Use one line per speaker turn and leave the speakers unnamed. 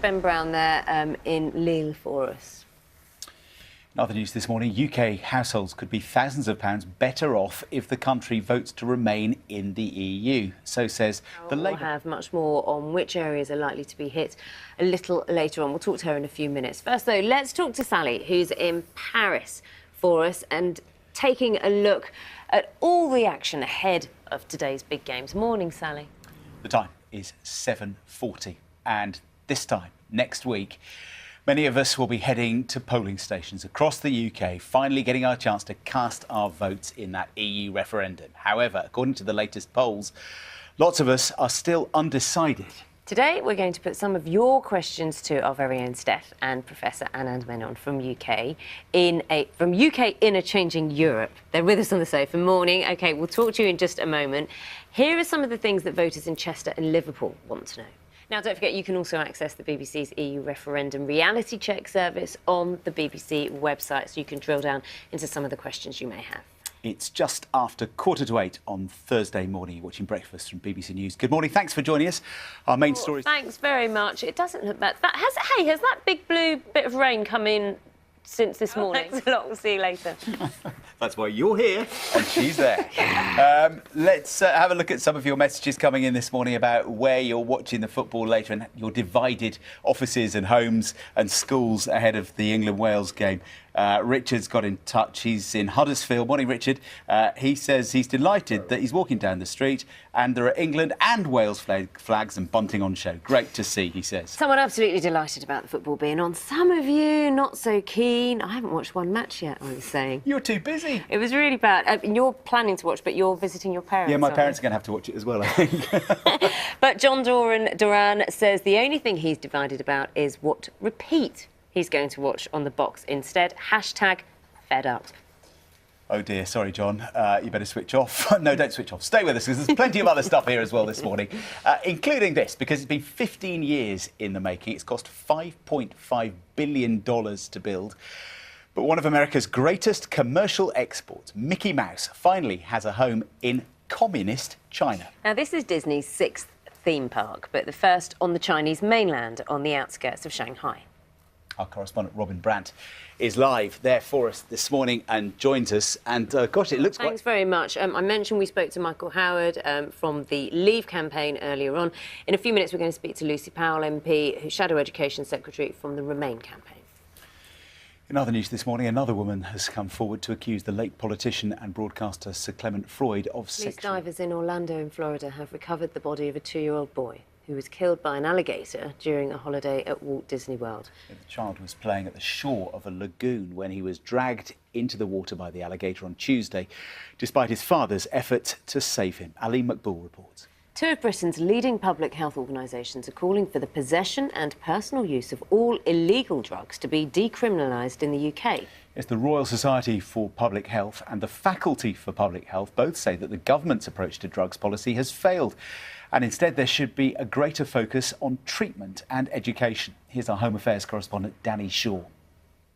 Ben Brown there in Lille for us.
In other news this morning, UK households could be thousands of pounds better off if the country votes to remain in the EU. So says the Labour.
We'll have much more on which areas are likely to be hit a little later on. We'll talk to her in a few minutes. First, though, let's talk to Sally, who's in Paris for us and taking a look at all the action ahead of today's big games. Morning, Sally.
The time is 7:40, and this time next week, many of us will be heading to polling stations across the UK, finally getting our chance to cast our votes in that EU referendum. However, according to the latest polls, lots of us are still undecided.
Today, we're going to put some of your questions to our very own Steph and Professor Anand Menon from UK in a Changing Europe. They're with us on the sofa. Morning. OK, we'll talk to you in just a moment. Here are some of the things that voters in Chester and Liverpool want to know. Now, don't forget, you can also access the BBC's EU referendum reality check service on the BBC website, so you can drill down into some of the questions you may have.
It's just after 7:45 on Thursday morning. You're watching Breakfast from BBC News. Good morning. Thanks for joining us. Our main story.
Thanks very much. It doesn't look bad. Has that big blue bit of rain come in since this morning? Thanks a lot. We'll see you later.
That's why you're here and she's there. Let's have a look at some of your messages coming in this morning about where you're watching the football later and your divided offices and homes and schools ahead of the England-Wales game. Richard's got in touch. He's in Huddersfield. Morning, Richard. He says he's delighted that he's walking down the street and there are England and Wales flags and bunting on show. Great to see, he says.
Someone absolutely delighted about the football being on. Some of you not so keen. I haven't watched one match yet, I was saying.
You're too busy.
It was really bad. You're planning to watch, but you're visiting your parents.
Yeah, my parents are going to have to watch it as well, I think.
But John Duran says the only thing he's divided about is what repeat he's going to watch on the box instead. #fed up.
Oh dear, sorry, John. You better switch off. No, don't switch off. Stay with us, because there's plenty of other stuff here as well this morning, including this, because it's been 15 years in the making. It's cost $5.5 billion to build. But one of America's greatest commercial exports, Mickey Mouse, finally has a home in communist China.
Now, this is Disney's 6th theme park, but the first on the Chinese mainland on the outskirts of Shanghai.
Our correspondent Robin Brandt is live there for us this morning and joins us. And gosh, it looks quite...
Thanks very much. I mentioned we spoke to Michael Howard from the Leave campaign earlier on. In a few minutes, we're going to speak to Lucy Powell MP, who's Shadow Education Secretary from the Remain campaign.
In other news this morning, another woman has come forward to accuse the late politician and broadcaster Sir Clement Freud of
Police divers in Orlando in Florida have recovered the body of a 2-year-old boy who was killed by an alligator during a holiday at Walt Disney World.
The child was playing at the shore of a lagoon when he was dragged into the water by the alligator on Tuesday, despite his father's efforts to save him. Ali Maqbool reports.
Two of Britain's leading public health organisations are calling for the possession and personal use of all illegal drugs to be decriminalised in the UK.
Yes, the Royal Society for Public Health and the Faculty for Public Health both say that the government's approach to drugs policy has failed, and instead there should be a greater focus on treatment and education. Here's our Home Affairs correspondent, Danny Shaw.